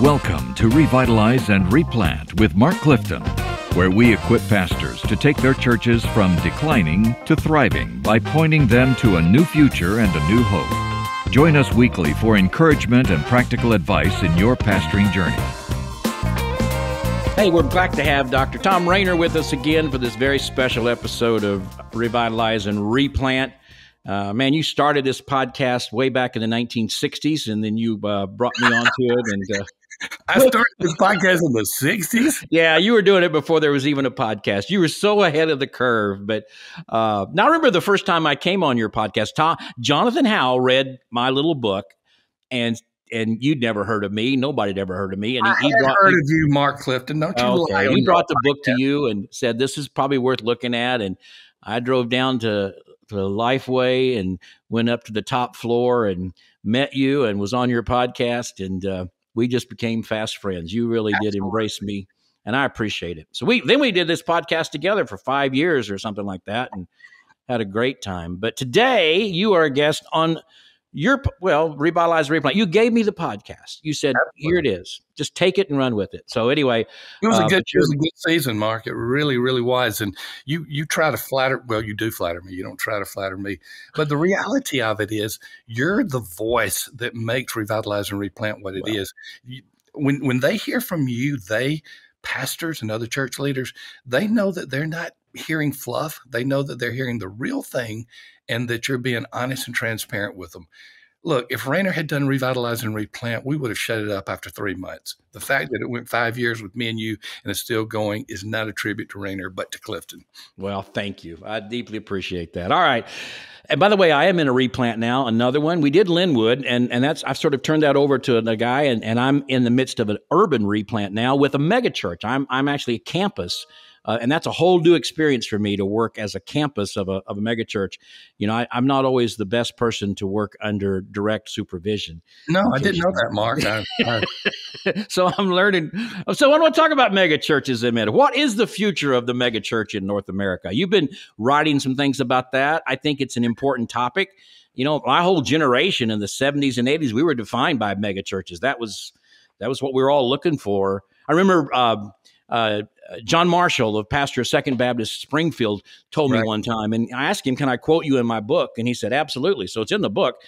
Welcome to Revitalize and Replant with Mark Clifton, where we equip pastors to take their churches from declining to thriving by pointing them to a new future and a new hope. Join us weekly for encouragement and practical advice in your pastoring journey. Hey, we're back to have Dr. Thom Rainer with us again for this very special episode of Revitalize and Replant. Man, you started this podcast way back in the 1960s, and then you brought me onto it. And I started this podcast in the 60s? Yeah, you were doing it before there was even a podcast. You were so ahead of the curve. But now I remember the first time I came on your podcast, Jonathan Howell read my little book, and you'd never heard of me. Nobody'd ever heard of me. And he heard of you, Mark Clifton. Don't you lie on He brought the book to you and said, this is probably worth looking at. And I drove down to Lifeway and went up to the top floor and met you and was on your podcast. And we just became fast friends. You really did embrace me, and I appreciate it. So we did this podcast together for 5 years or something like that and had a great time. But today you are a guest on Revitalize, Replant. You gave me the podcast. You said, Here it is. Just take it and run with it. So anyway. It was a good season, Mark. It really, really was. And you try to flatter. Well, you do flatter me. You don't try to flatter me. But the reality of it is you're the voice that makes Revitalize and Replant what it is. When they hear from you, pastors and other church leaders, they know that they're not hearing fluff. They know that they're hearing the real thing and that you're being honest and transparent with them. Look, if Rainer had done Revitalize and Replant, we would have shut it up after 3 months. The fact that it went 5 years with me and you and it's still going is not a tribute to Rainer, but to Clifton. Well, thank you. I deeply appreciate that. All right. And by the way, I am in a replant now, another one. We did Linwood, and I've sort of turned that over to a guy, and I'm in the midst of an urban replant now with a megachurch. I'm actually a campus. And that's a whole new experience for me to work as a campus of a megachurch. You know, I'm not always the best person to work under direct supervision. No, I didn't know that, Mark. So I'm learning. So I want to talk about megachurches in a minute. What is the future of the megachurch in North America? You've been writing some things about that. I think it's an important topic. You know, my whole generation in the 70s and 80s, we were defined by megachurches. That was what we were all looking for. I remember John Marshall, the pastor of Second Baptist Springfield, told me one time, and I asked him, can I quote you in my book? And he said, absolutely. So it's in the book,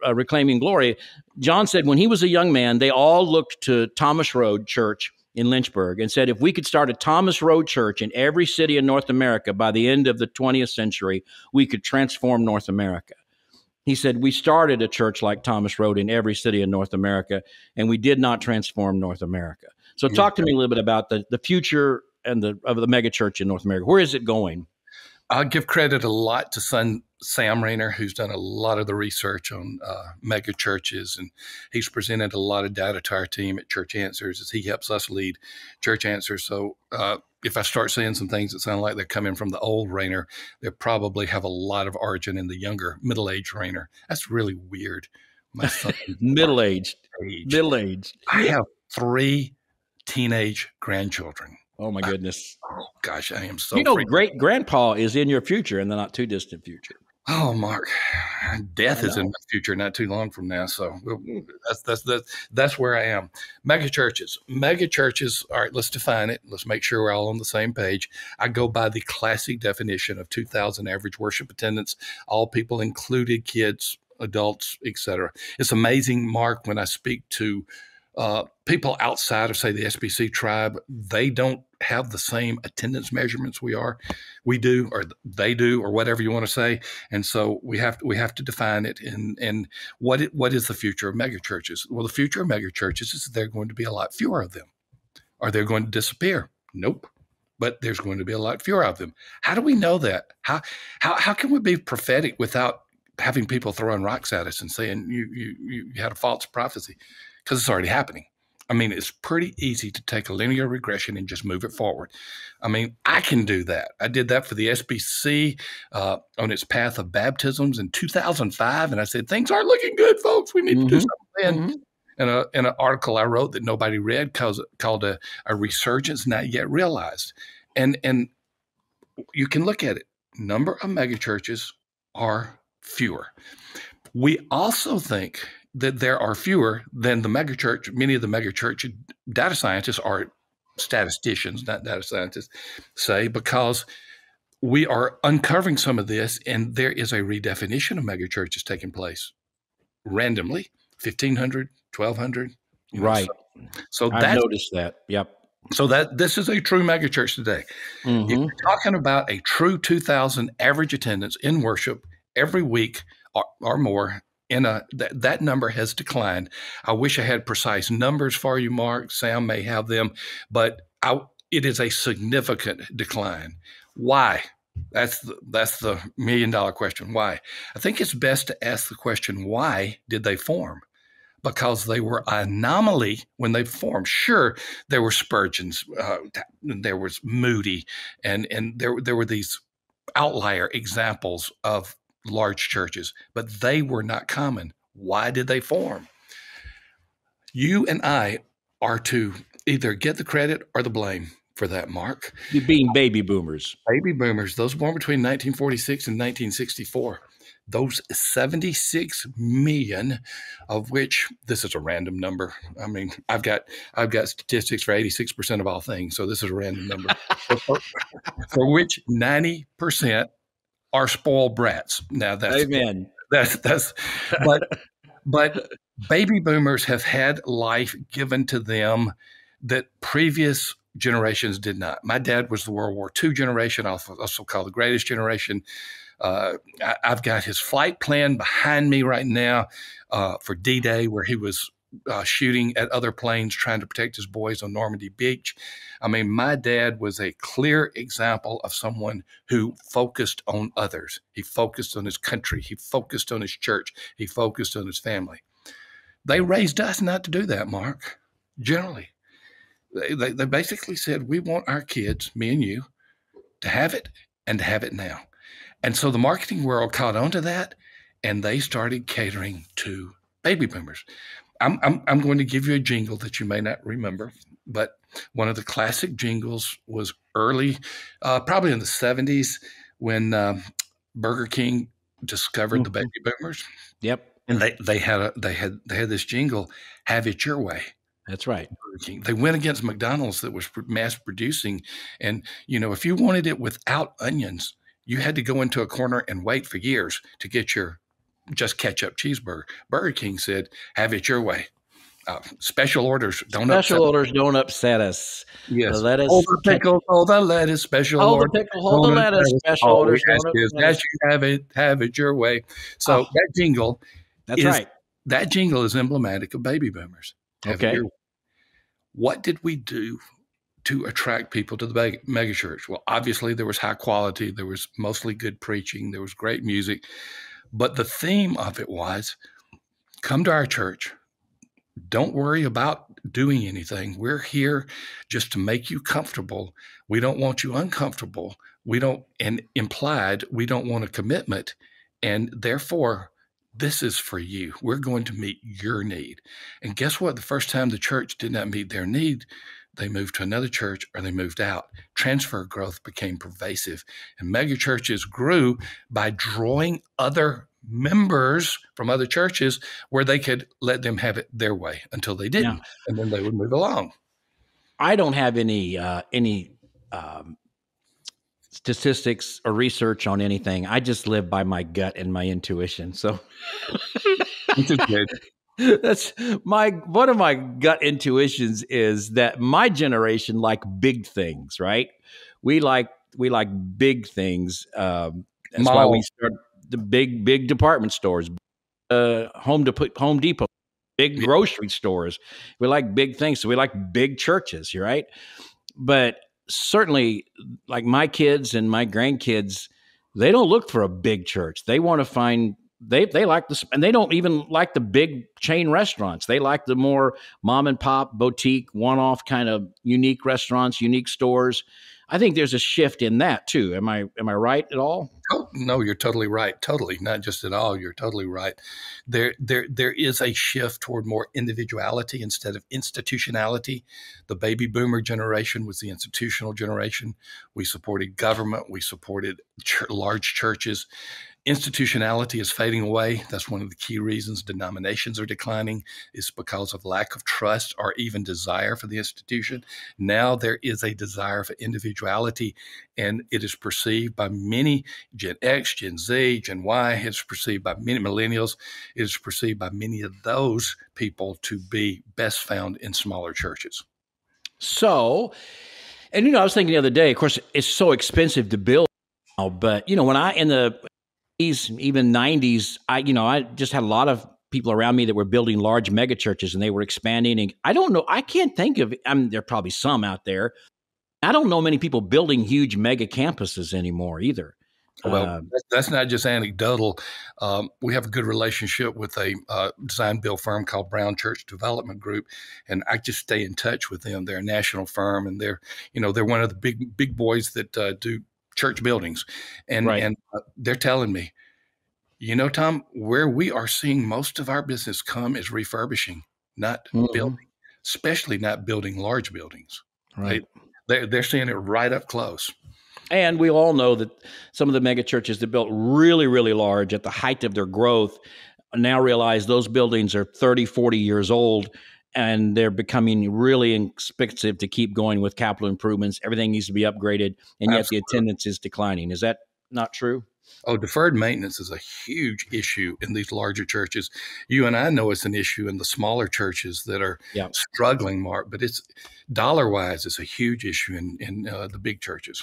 Reclaiming Glory. John said, when he was a young man, they all looked to Thomas Road Church in Lynchburg and said, if we could start a Thomas Road Church in every city in North America by the end of the 20th century, we could transform North America. He said, we started a church like Thomas Road in every city in North America, and we did not transform North America. So talk to me a little bit about the future of the megachurch in North America. Where is it going? I'll give credit a lot to son Thom Rainer, who's done a lot of the research on megachurches, and he's presented a lot of data to our team at Church Answers as he helps us lead Church Answers. So if I start saying some things that sound like they're coming from the old Rainer, they probably have a lot of origin in the younger, middle-aged Rainer. That's really weird. My son middle-aged. I have 3 teenage grandchildren. Oh, my goodness. Oh, gosh, I am so great-grandpa is in your future in the not-too-distant future. Oh, Mark, death is in my future not too long from now. So that's where I am. Megachurches, all right, let's define it. Let's make sure we're all on the same page. I go by the classic definition of 2,000 average worship attendance, all people included, kids, adults, etc. It's amazing, Mark, when I speak to people outside of, say, the SBC tribe, they don't have the same attendance measurements we do, or they do, or whatever you want to say. And so we have to define it. And what is the future of megachurches? Well, the future of megachurches is that there are going to be a lot fewer of them. Are they going to disappear? Nope. But there's going to be a lot fewer of them. How do we know that? How can we be prophetic without having people throwing rocks at us and saying you had a false prophecy? Because it's already happening. I mean, it's pretty easy to take a linear regression and just move it forward. I mean, I can do that. I did that for the SBC on its path of baptisms in 2005. And I said, things aren't looking good, folks. We need to do something. In an article I wrote that nobody read called a resurgence not yet realized. And you can look at it. Number of megachurches are fewer. We also think that there are fewer than the megachurch. Many of the megachurch data scientists are statisticians, not data scientists, say, because we are uncovering some of this, and there is a redefinition of megachurches taking place randomly, 1,500, 1,200. Right. So I've noticed that. Yep. So that this is a true megachurch today. If you're talking about a true 2,000 average attendance in worship every week or more, that number has declined. I wish I had precise numbers for you, Mark. Sam may have them, but it is a significant decline. Why? That's the million-dollar question. Why? I think it's best to ask the question, why did they form? Because they were an anomaly when they formed. Sure, there were Spurgeons, there was Moody, and there were these outlier examples of large churches, but they were not common. Why did they form? You and I are to either get the credit or the blame for that, Mark. You being baby boomers. Baby boomers, those born between 1946 and 1964. Those 76 million, of which this is a random number. I mean, I've got statistics for 86% of all things, so this is a random number. For which 90% are spoiled brats. Now that's Amen. But baby boomers have had life given to them that previous generations did not. My dad was the World War II generation, also called the greatest generation. I've got his flight plan behind me right now for D-Day, where he was shooting at other planes trying to protect his boys on Normandy Beach. I mean, my dad was a clear example of someone who focused on others. He focused on his country. He focused on his church. He focused on his family. They raised us not to do that, Mark, generally. They basically said, we want our kids, me and you, to have it and to have it now. And so the marketing world caught on to that, and they started catering to baby boomers. I'm going to give you a jingle that you may not remember, but one of the classic jingles was early, probably in the 70s, when Burger King discovered the baby boomers. Yep. And they had this jingle, "Have it your way." That's right. They went against McDonald's that was mass producing, and if you wanted it without onions, you had to go into a corner and wait for years to get your just ketchup cheeseburger. Burger King said, "Have it your way." Special orders don't upset us. Yes. The lettuce, hold the pickle, hold the lettuce, special order. The pickle, hold the lettuce, special orders. Yes, you have it your way. So that jingle, that jingle is emblematic of baby boomers. Okay. What did we do to attract people to the megachurch? Well, obviously there was high quality. There was mostly good preaching. There was great music. But the theme of it was, come to our church. Don't worry about doing anything. We're here just to make you comfortable. We don't want you uncomfortable. And implied, we don't want a commitment. And therefore, this is for you. We're going to meet your need. And guess what? The first time the church did not meet their need, they moved to another church or they moved out. Transfer growth became pervasive. And megachurches grew by drawing other members from other churches where they could let them have it their way until they didn't. And then they would move along. I don't have any statistics or research on anything. I just live by my gut and my intuition. So that's one of my gut intuitions is that my generation like big things, right? We like big things. That's why we start the big department stores, Home Depot, big grocery stores. We like big things. So we like big churches, right? But certainly, like my kids and my grandkids, they don't look for a big church. They want to find, they like this, and they don't even like the big chain restaurants. They like the more mom and pop, boutique, one-off kind of unique restaurants, unique stores. I think there's a shift in that too. Am I right at all? Oh, no, you're totally right. Totally. Not just at all. You're totally right. There is a shift toward more individuality instead of institutionality. The baby boomer generation was the institutional generation. We supported government. We supported large churches. Institutionality is fading away. That's one of the key reasons denominations are declining, is because of lack of trust or even desire for the institution. Now there is a desire for individuality, and it is perceived by many Gen X, Gen Z, Gen Y. It's perceived by many millennials. It is perceived by many of those people to be best found in smaller churches. So, and I was thinking the other day, of course, it's so expensive to build now, but when I in the even 90s, I just had a lot of people around me that were building large mega churches, and they were expanding. And I don't know, I can't think of, there are probably some out there. I don't know many people building huge mega campuses anymore either. Well, that's not just anecdotal. We have a good relationship with a design build firm called Brown Church Development Group, and I just stay in touch with them. They're a national firm, and they're one of the big boys that do church buildings, and right. and they're telling me, Thom, where we are seeing most of our business come is refurbishing, not building, especially not building large buildings. Right. They're seeing it right up close. And we all know that some of the mega churches that built really, really large at the height of their growth now realize those buildings are 30, 40 years old, and they're becoming really expensive to keep going with capital improvements. Everything needs to be upgraded, and yet the attendance is declining. Is that not true? Oh, deferred maintenance is a huge issue in these larger churches. You and I know it's an issue in the smaller churches that are struggling, Mark, but it's dollar-wise, it's a huge issue in the big churches.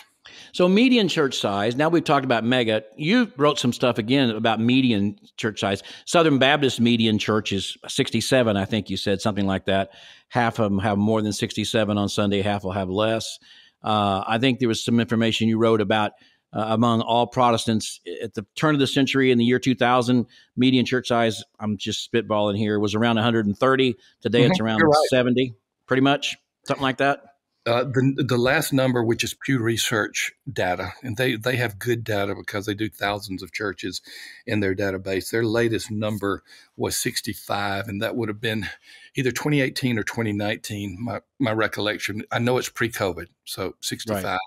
So median church size, now we've talked about mega. You wrote some stuff again about median church size. Southern Baptist median church is 67, I think you said, something like that. Half of them have more than 67 on Sunday, half will have less. I think there was some information you wrote about among all Protestants at the turn of the century in the year 2000, median church size, I'm just spitballing here, was around 130. Today it's around 70, pretty much, something like that. The last number, which is Pew Research data, and they have good data because they do thousands of churches in their database. Their latest number was 65, and that would have been either 2018 or 2019, my recollection. I know it's pre-COVID, so 65. Right.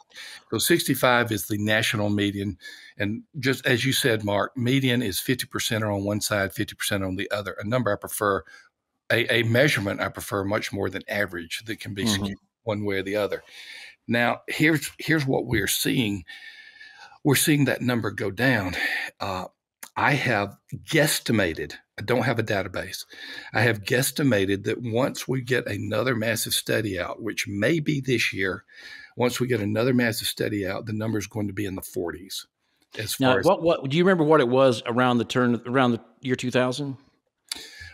So 65 is the national median. And just as you said, Mark, median is 50% are on one side, 50% on the other. A number I prefer, a measurement I prefer much more than average that can be skewed one way or the other. Now, here's what we're seeing. We're seeing that number go down. I have guesstimated, I don't have a database. I have guesstimated that once we get another massive study out, which may be this year, once we get another massive study out, the number is going to be in the 40s. Now, what do you remember what it was around the year 2000?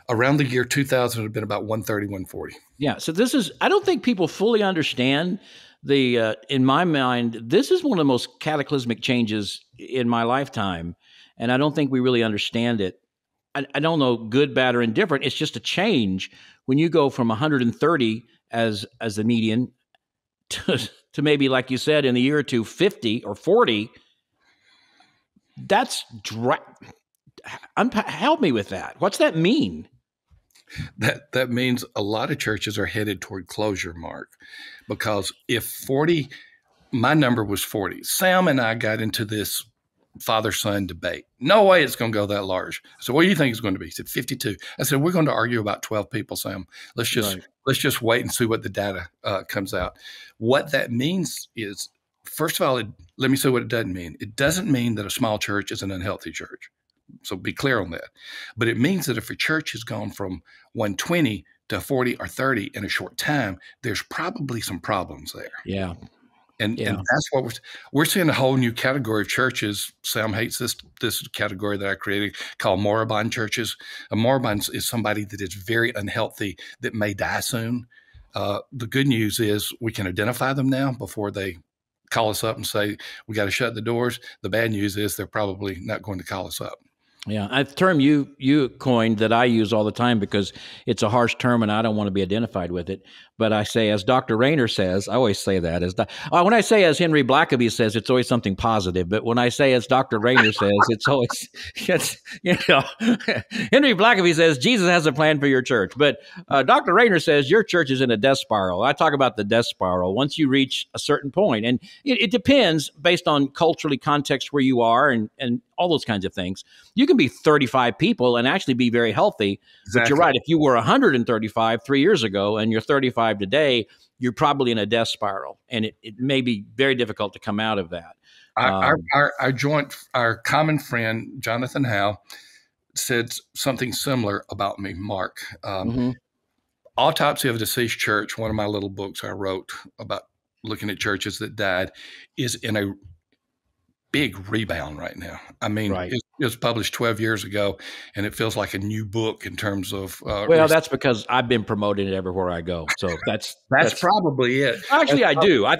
Around the year 2000, it would have been about 130, 140. Yeah. So I don't think people fully understand in my mind, this is one of the most cataclysmic changes in my lifetime. And I don't think we really understand it. I don't know, good, bad, or indifferent. It's just a change. When you go from 130 as the median to maybe, like you said, in the year or two, 50 or 40, help me with that. What's that mean? That means a lot of churches are headed toward closure, Mark, because if 40, my number was 40. Sam and I got into this father-son debate. No way it's going to go that large. So what do you think it's going to be? He said 52. I said, we're going to argue about 12 people, Sam. Let's just wait and see what the data comes out. What that means is, first of all, let me say what it doesn't mean. It doesn't mean that a small church is an unhealthy church. So be clear on that. But it means that if a church has gone from 120 to 40 or 30 in a short time, there's probably some problems there. Yeah. And that's what we're seeing, a whole new category of churches. Sam hates this category that I created called moribund churches. A moribund is somebody that is very unhealthy that may die soon. The good news is we can identify them now before they call us up and say, we got to shut the doors. The bad news is they're probably not going to call us up. Yeah, a term you coined that I use all the time because it's a harsh term and I don't want to be identified with it. But I say, as Dr. Rainer says, I always say that when I say as Henry Blackaby says, it's always something positive. But when I say as Dr. Rainer says, it's always Henry Blackaby says Jesus has a plan for your church, but Dr. Rainer says your church is in a death spiral. I talk about the death spiral once you reach a certain point, and it depends based on culturally context where you are and all those kinds of things. You can be 35 people and actually be very healthy. Exactly. But you're right. If you were 135 3 years ago and you're 35 today, you're probably in a death spiral. And it may be very difficult to come out of that. Our common friend, Jonathan Howe, said something similar about me, Mark. Autopsy of a Deceased Church, one of my little books I wrote about looking at churches that died, is in a big rebound right now. I mean, right. It was published 12 years ago, and it feels like a new book in terms of. Well, that's because I've been promoting it everywhere I go. So that's probably it. Actually, I do. I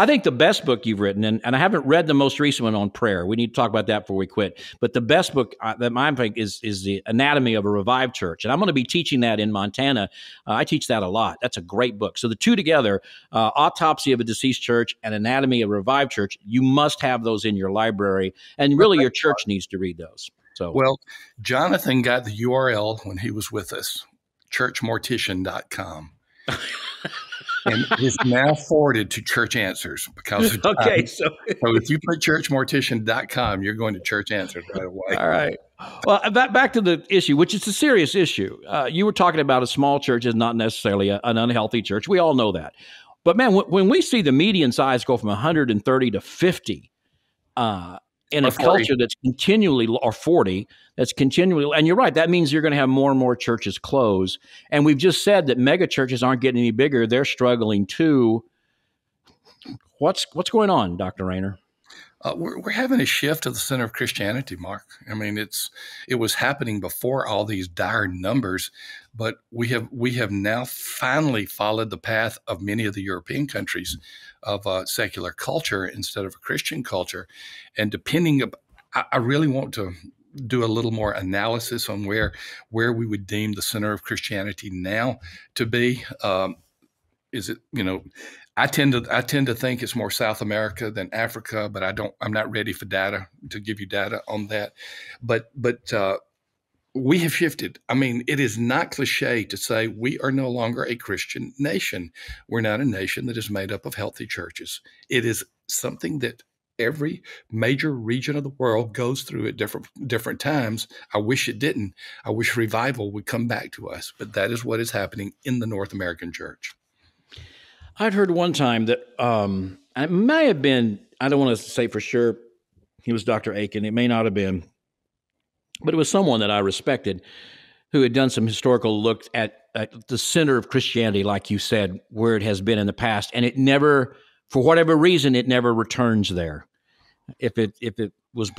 think the best book you've written, and I haven't read the most recent one on prayer. We need to talk about that before we quit. But the best book that I think is The Anatomy of a Revived Church. And I'm going to be teaching that in Montana. I teach that a lot. That's a great book. So the two together, Autopsy of a Deceased Church and Anatomy of a Revived Church, you must have those in your library. And really, your church needs to read those. So, well, Jonathan got the URL when he was with us, churchmortician.com. And it's now forwarded to Church Answers because of okay. So if you put churchmortician.com, you're going to Church Answers right away. All right. Well, back to the issue, which is a serious issue. You were talking about a small church is not necessarily an unhealthy church. We all know that. But man, when we see the median size go from 130 to 50, in a culture that's continually, or 40, that's continually, and you're right, that means you're going to have more and more churches close. And we've just said that mega churches aren't getting any bigger. They're struggling too. What's going on, Dr. Rainer? We're having a shift to the center of Christianity, Mark. I mean, it was happening before all these dire numbers, but we have now finally followed the path of many of the European countries of secular culture instead of a Christian culture. And I really want to do a little more analysis on where we would deem the center of Christianity now to be. Is it, I tend to think it's more South America than Africa, but I'm not ready for data to give you data on that. But we have shifted. I mean, it is not cliche to say we are no longer a Christian nation. We're not a nation that is made up of healthy churches. It is something that every major region of the world goes through at different times. I wish it didn't. I wish revival would come back to us, but that is what is happening in the North American church. I'd heard one time that it may have been, I don't want to say for sure he was Dr. Aiken. It may not have been, but it was someone that I respected who had done some historical look at the center of Christianity, like you said, where it has been in the past. And it never, for whatever reason, it never returns there. If it was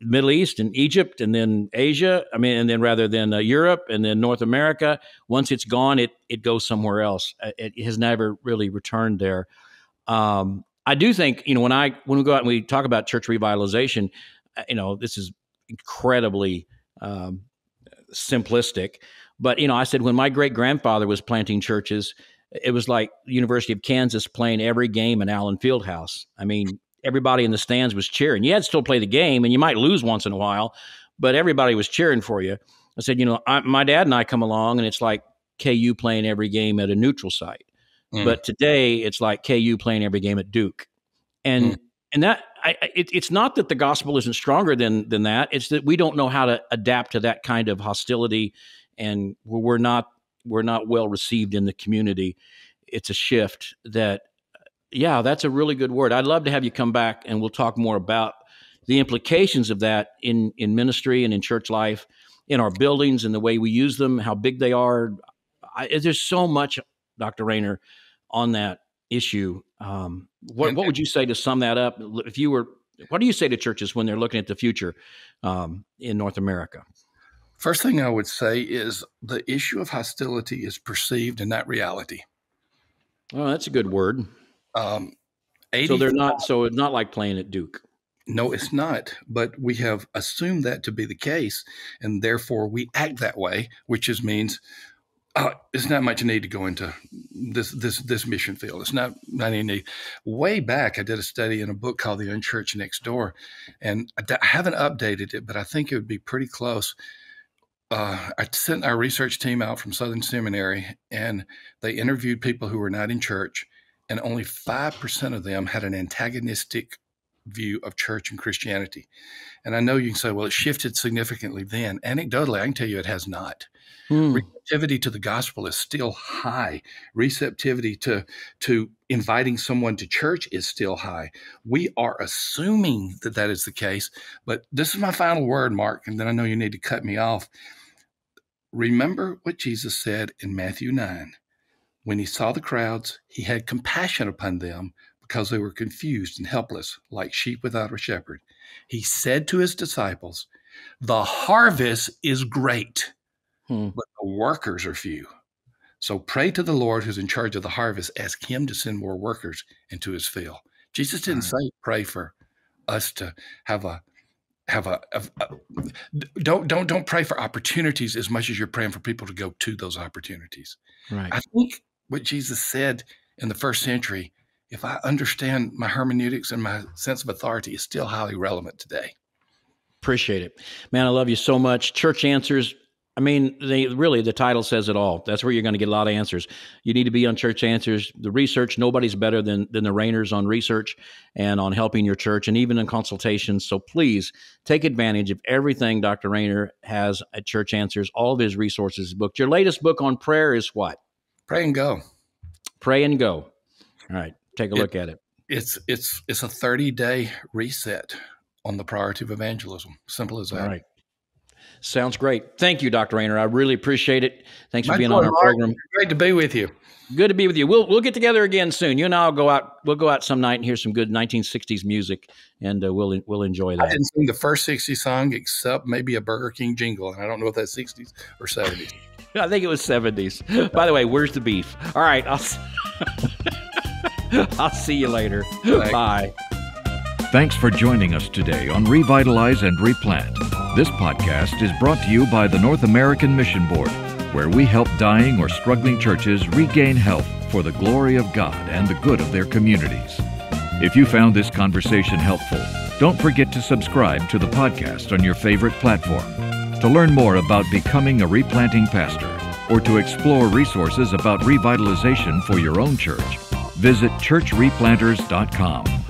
Middle East and Egypt and then Asia, and then rather than Europe and then North America, once it's gone, it goes somewhere else. It has never really returned there. I do think, when we go out and we talk about church revitalization, this is incredibly simplistic, but I said when my great grandfather was planting churches, it was like the University of Kansas playing every game in Allen Fieldhouse. I mean, everybody in the stands was cheering. You had to still play the game, and you might lose once in a while, but everybody was cheering for you. I said, my dad and I come along, and it's like KU playing every game at a neutral site. But today, it's like KU playing every game at Duke. And that it's not that the gospel isn't stronger than that. It's that we don't know how to adapt to that kind of hostility, and we're not well received in the community. It's a shift that. Yeah, that's a really good word. I'd love to have you come back and we'll talk more about the implications of that in ministry and in church life, in our buildings and the way we use them, how big they are. There's so much, Dr. Rainer, on that issue. What would you say to sum that up? What do you say to churches when they're looking at the future in North America? First thing I would say is the issue of hostility is perceived and not reality. Oh, that's a good word. So it's not like playing at Duke. No, it's not. But we have assumed that to be the case, and therefore we act that way, which means it's not much need to go into this mission field. It's not any need. Way back, I did a study in a book called The Unchurched Next Door, and I haven't updated it, but I think it would be pretty close. I sent our research team out from Southern Seminary, and they interviewed people who were not in church, and only 5% of them had an antagonistic view of church and Christianity. And I know you can say, well, it shifted significantly then. Anecdotally, I can tell you it has not. Receptivity to the gospel is still high. Receptivity to inviting someone to church is still high. We are assuming that that is the case, but this is my final word, Mark, and then I know you need to cut me off. Remember what Jesus said in Matthew 9. When he saw the crowds, he had compassion upon them because they were confused and helpless, like sheep without a shepherd. He said to his disciples, the harvest is great, but the workers are few. So pray to the Lord who's in charge of the harvest. Ask him to send more workers into his field. Jesus didn't say pray for us to don't pray for opportunities as much as you're praying for people to go to those opportunities. Right. I think what Jesus said in the first century, if I understand my hermeneutics and my sense of authority, is still highly relevant today. Appreciate it. Man, I love you so much. Church Answers. I mean, the title says it all. That's where you're going to get a lot of answers. You need to be on Church Answers. The research, nobody's better than the Rainers on research and on helping your church and even in consultations. So please take advantage of everything Dr. Rainer has at Church Answers, all of his resources booked. Your latest book on prayer is what? Pray and Go. Pray and Go. All right. Take a look at it. It's a 30-day reset on the priority of evangelism. Simple as that. All right. Sounds great. Thank you, Dr. Rainer. I really appreciate it. Thanks for being on our program. Great to be with you. Good to be with you. We'll get together again soon. You and I'll go out. We'll go out some night and hear some good 1960s music, and we'll enjoy that. I didn't sing the first 60s song except maybe a Burger King jingle, and I don't know if that's 60s or 70s. I think it was 70s. By the way, where's the beef? All right, I'll see you later. Thanks. Bye. Thanks for joining us today on Revitalize and Replant. This podcast is brought to you by the North American Mission Board, where we help dying or struggling churches regain health for the glory of God and the good of their communities. If you found this conversation helpful, don't forget to subscribe to the podcast on your favorite platform. To learn more about becoming a replanting pastor or to explore resources about revitalization for your own church, visit churchreplanters.com.